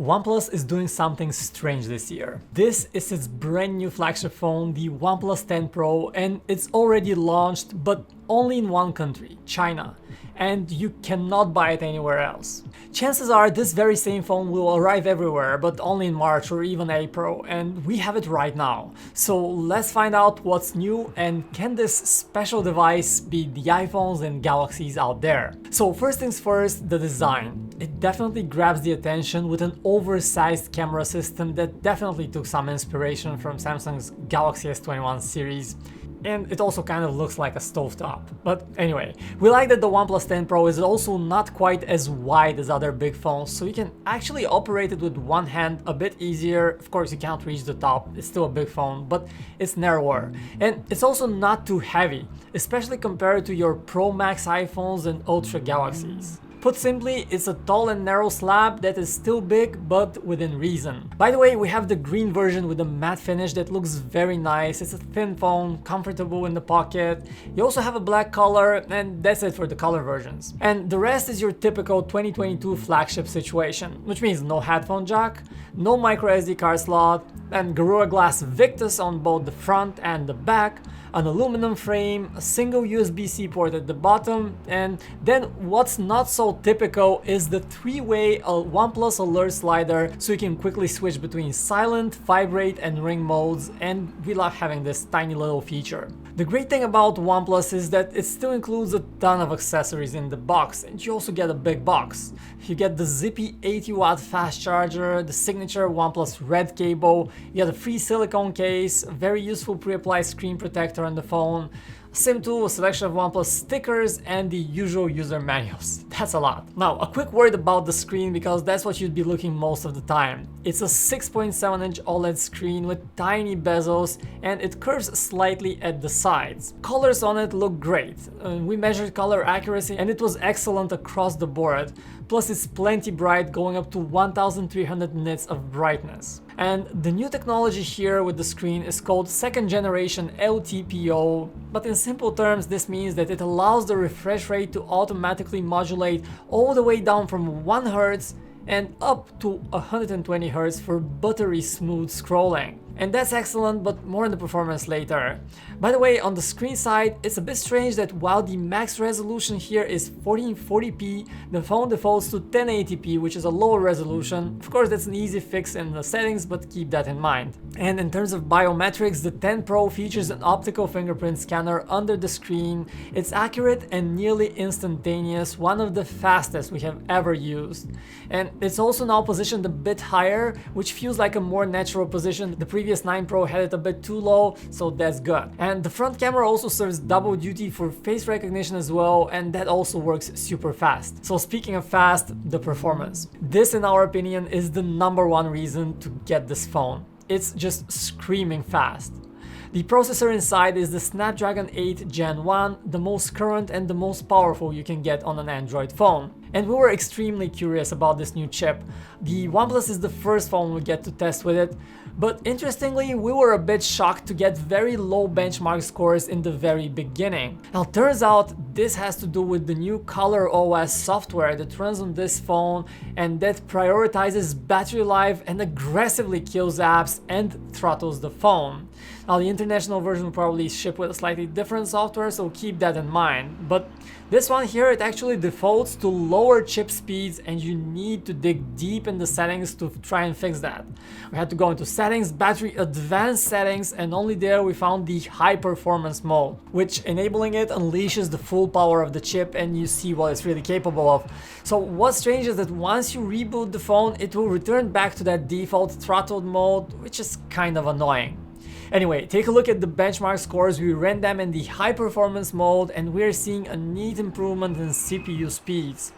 OnePlus is doing something strange this year. This is its brand new flagship phone, the OnePlus 10 Pro, and it's already launched, but only in one country, China, and you cannot buy it anywhere else. Chances are this very same phone will arrive everywhere, but only in March or even April, and we have it right now. So let's find out what's new and can this special device beat the iPhones and Galaxies out there. So first things first, the design. It definitely grabs the attention with an oversized camera system that definitely took some inspiration from Samsung's Galaxy S21 series. And it also kind of looks like a stovetop. But anyway, we like that the OnePlus 10 Pro is also not quite as wide as other big phones, so you can actually operate it with one hand a bit easier. Of course, you can't reach the top, it's still a big phone, but it's narrower. And it's also not too heavy, especially compared to your Pro Max iPhones and Ultra Galaxies. Put simply, it's a tall and narrow slab that is still big, but within reason. By the way, we have the green version with a matte finish that looks very nice. It's a thin phone, comfortable in the pocket. You also have a black color, and that's it for the color versions. And the rest is your typical 2022 flagship situation, which means no headphone jack, no micro SD card slot, and Gorilla Glass Victus on both the front and the back, an aluminum frame, a single USB-C port at the bottom, and then what's not so typical is the three-way OnePlus alert slider, so you can quickly switch between silent, vibrate, and ring modes, and we love having this tiny little feature. The great thing about OnePlus is that it still includes a ton of accessories in the box, and you also get a big box. You get the zippy 80-watt fast charger, the signature OnePlus Red cable, you get a free silicone case, a very useful pre-applied screen protector on the phone, a SIM tool, a selection of OnePlus stickers, and the usual user manuals. That's a lot. Now, a quick word about the screen, because that's what you'd be looking most of the time. It's a 6.7-inch OLED screen with tiny bezels, and it curves slightly at the sides. Colors on it look great. We measured color accuracy, and it was excellent across the board. Plus, it's plenty bright, going up to 1300 nits of brightness. And the new technology here with the screen is called second generation LTPO, but in simple terms this means that it allows the refresh rate to automatically modulate all the way down from 1 Hz and up to 120 Hz for buttery smooth scrolling. And that's excellent, but more on the performance later. By the way, on the screen side, it's a bit strange that while the max resolution here is 1440p, the phone defaults to 1080p, which is a lower resolution. Of course, that's an easy fix in the settings, but keep that in mind. And in terms of biometrics, the 10 Pro features an optical fingerprint scanner under the screen. It's accurate and nearly instantaneous, one of the fastest we have ever used. And it's also now positioned a bit higher, which feels like a more natural position. The previous 9 Pro had it a bit too low, so that's good. And the front camera also serves double duty for face recognition as well, and that also works super fast. So speaking of fast, the performance. This, in our opinion, is the #1 reason to get this phone. It's just screaming fast. The processor inside is the Snapdragon 8 Gen 1, the most current and the most powerful you can get on an Android phone. And we were extremely curious about this new chip. The OnePlus is the first phone we get to test with it, but interestingly, we were a bit shocked to get very low benchmark scores in the very beginning. Now, turns out this has to do with the new ColorOS software that runs on this phone and that prioritizes battery life and aggressively kills apps and throttles the phone. Now, the international version will probably ship with a slightly different software, so keep that in mind. But this one here, it actually defaults to lower chip speeds, and you need to dig deep in the settings to try and fix that. We had to go into settings, battery advanced settings, and only there we found the high performance mode, which enabling it unleashes the full power of the chip and you see what it's really capable of. So what's strange is that once you reboot the phone, it will return back to that default throttled mode, which is kind of annoying. Anyway, take a look at the benchmark scores. We ran them in the high performance mode and we're seeing a neat improvement in CPU speeds.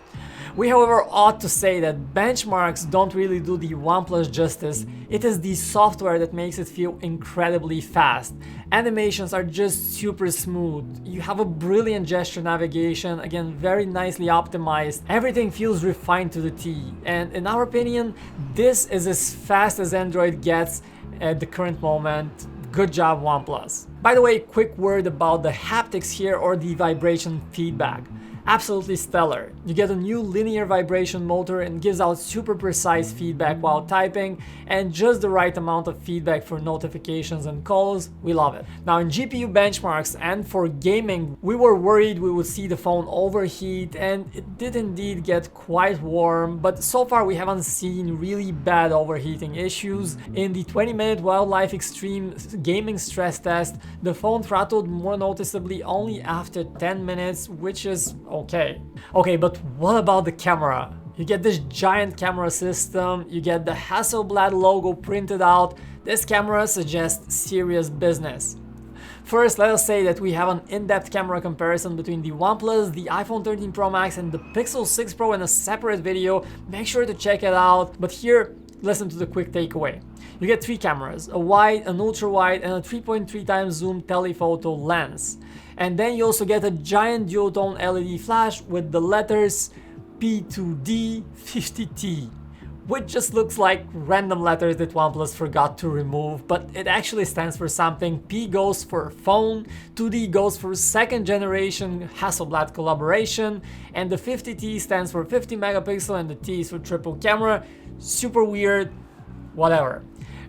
We, however, ought to say that benchmarks don't really do the OnePlus justice. It is the software that makes it feel incredibly fast. Animations are just super smooth. You have a brilliant gesture navigation, again very nicely optimized. Everything feels refined to the T. And in our opinion, this is as fast as Android gets at the current moment. Good job, OnePlus. By the way, quick word about the haptics here, or the vibration feedback. absolutely stellar. You get a new linear vibration motor and gives out super precise feedback while typing, and just the right amount of feedback for notifications and calls. We love it. Now in GPU benchmarks and for gaming, we were worried we would see the phone overheat, and it did indeed get quite warm, but so far we haven't seen really bad overheating issues. In the 20-minute Wildlife Extreme gaming stress test, the phone throttled more noticeably only after 10 minutes, which is okay. Okay, but what about the camera? You get this giant camera system, you get the Hasselblad logo printed out. This camera suggests serious business. First, let us say that we have an in-depth camera comparison between the OnePlus, the iPhone 13 Pro Max and the Pixel 6 Pro in a separate video. Make sure to check it out, but here, listen to the quick takeaway. You get 3 cameras, a wide, an ultra-wide and a 3.3 times zoom telephoto lens. And then you also get a giant dual-tone LED flash with the letters P2D 50T, which just looks like random letters that OnePlus forgot to remove, but it actually stands for something. P goes for phone, 2D goes for second generation Hasselblad collaboration, and the 50T stands for 50 megapixel and the T is for triple camera. Super weird, whatever.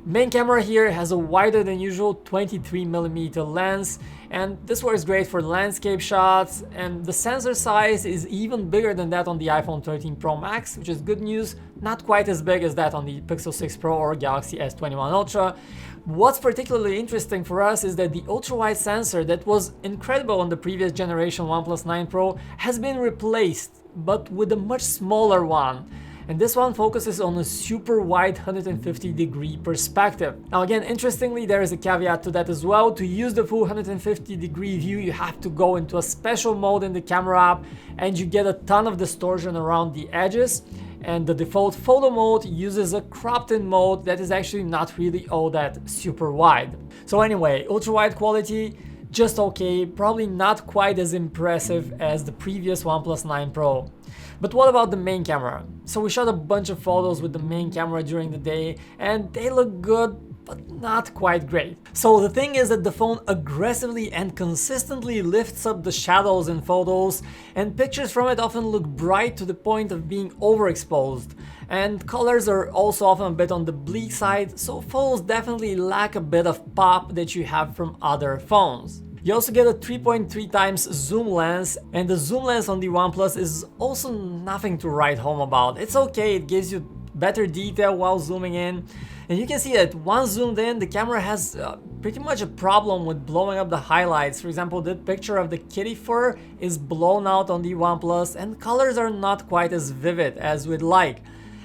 Main camera here has a wider than usual 23mm lens, and this works great for landscape shots, and the sensor size is even bigger than that on the iPhone 13 Pro Max, which is good news, not quite as big as that on the Pixel 6 Pro or Galaxy S21 Ultra. What's particularly interesting for us is that the ultra-wide sensor that was incredible on the previous generation OnePlus 9 Pro has been replaced, but with a much smaller one. And this one focuses on a super wide 150-degree perspective. Now again, interestingly, there is a caveat to that as well. To use the full 150-degree view, you have to go into a special mode in the camera app, and you get a ton of distortion around the edges. And the default photo mode uses a cropped-in mode that is actually not really all that super wide. So anyway, ultra-wide quality, just okay, probably not quite as impressive as the previous OnePlus 9 Pro. But what about the main camera? So we shot a bunch of photos with the main camera during the day, and they look good, but not quite great. So the thing is that the phone aggressively and consistently lifts up the shadows in photos, and pictures from it often look bright to the point of being overexposed. And colors are also often a bit on the bleak side, so photos definitely lack a bit of pop that you have from other phones. You also get a 3.3 times zoom lens, and the zoom lens on the OnePlus is also nothing to write home about. It's okay, it gives you better detail while zooming in. And you can see that once zoomed in, the camera has pretty much a problem with blowing up the highlights. For example, that picture of the kitty fur is blown out on the OnePlus, and colors are not quite as vivid as we'd like.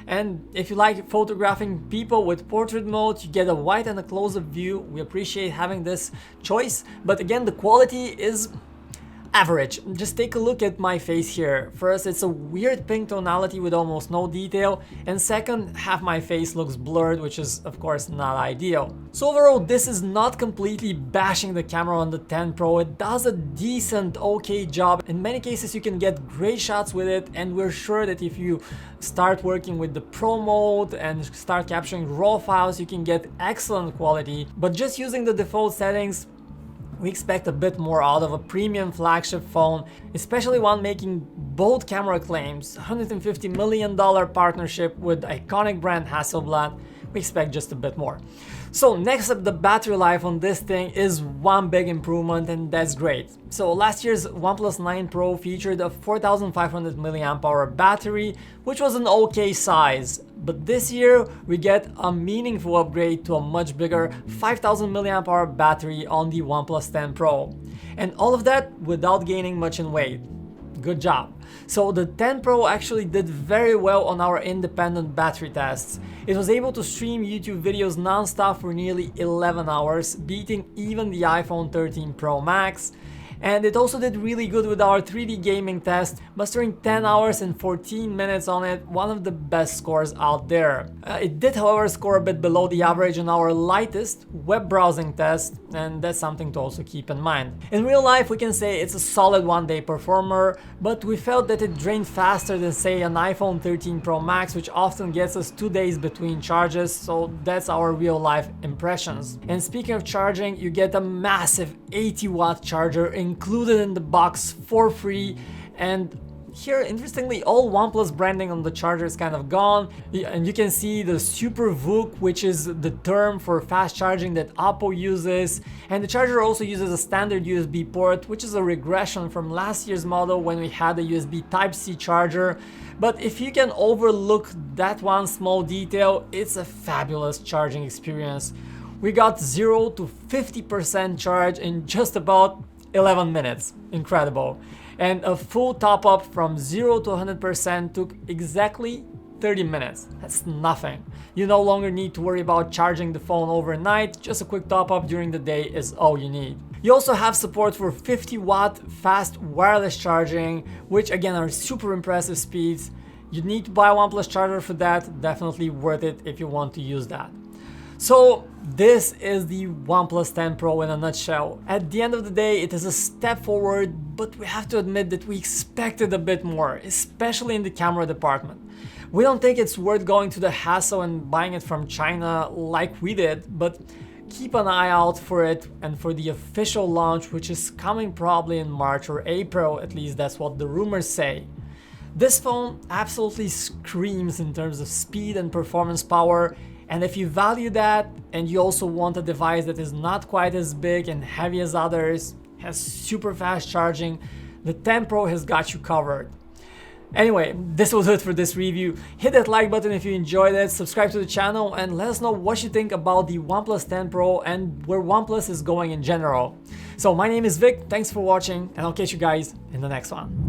And if you like photographing people with portrait mode, you get a wide and a close-up view. We appreciate having this choice, but again, the quality is average. Just take a look at my face here. First, it's a weird pink tonality with almost no detail, and second, half my face looks blurred, which is of course not ideal. So overall, this is not completely bashing the camera on the 10 Pro. It does a decent, okay job. In many cases, you can get great shots with it, and we're sure that if you start working with the Pro mode and start capturing RAW files, you can get excellent quality. But just using the default settings, we expect a bit more out of a premium flagship phone, especially one making bold camera claims, $150 million partnership with iconic brand Hasselblad. We expect just a bit more. So next up, the battery life on this thing is one big improvement, and that's great. So last year's OnePlus 9 Pro featured a 4500 mAh battery, which was an okay size. But this year we get a meaningful upgrade to a much bigger 5000 mAh battery on the OnePlus 10 Pro. And all of that without gaining much in weight. Good job. So the 10 Pro actually did very well on our independent battery tests. It was able to stream YouTube videos non-stop for nearly 11 hours, beating even the iPhone 13 Pro Max. And it also did really good with our 3D gaming test, mustering 10 hours and 14 minutes on it, one of the best scores out there. It did, however, score a bit below the average on our lightest web browsing test, and that's something to also keep in mind. In real life, we can say it's a solid one-day performer, but we felt that it drained faster than, say, an iPhone 13 Pro Max, which often gets us 2 days between charges, so that's our real-life impressions. And speaking of charging, you get a massive 80-watt charger included in the box for free, And here, interestingly, all OnePlus branding on the charger is kind of gone, and you can see the Super VOOC, which is the term for fast charging that Oppo uses, and the charger also uses a standard USB port, which is a regression from last year's model when we had a USB Type-C charger. But if you can overlook that one small detail, it's a fabulous charging experience. We got 0 to 50% charge in just about 11 minutes. Incredible. And a full top-up from 0 to 100% took exactly 30 minutes. That's nothing. You no longer need to worry about charging the phone overnight. Just a quick top-up during the day is all you need. You also have support for 50-watt fast wireless charging, which again are super impressive speeds. You need to buy a OnePlus charger for that. Definitely worth it if you want to use that. So this is the OnePlus 10 Pro in a nutshell. At the end of the day, it is a step forward, but we have to admit that we expected a bit more, especially in the camera department. We don't think it's worth going to the hassle and buying it from China like we did, but keep an eye out for it and for the official launch, which is coming probably in March or April, at least that's what the rumors say. This phone absolutely screams in terms of speed and performance power. And if you value that and you also want a device that is not quite as big and heavy as others, has super fast charging, the 10 Pro has got you covered. Anyway, this was it for this review. Hit that like button if you enjoyed it, subscribe to the channel, and let us know what you think about the OnePlus 10 Pro and where OnePlus is going in general. So my name is Vic, thanks for watching, and I'll catch you guys in the next one.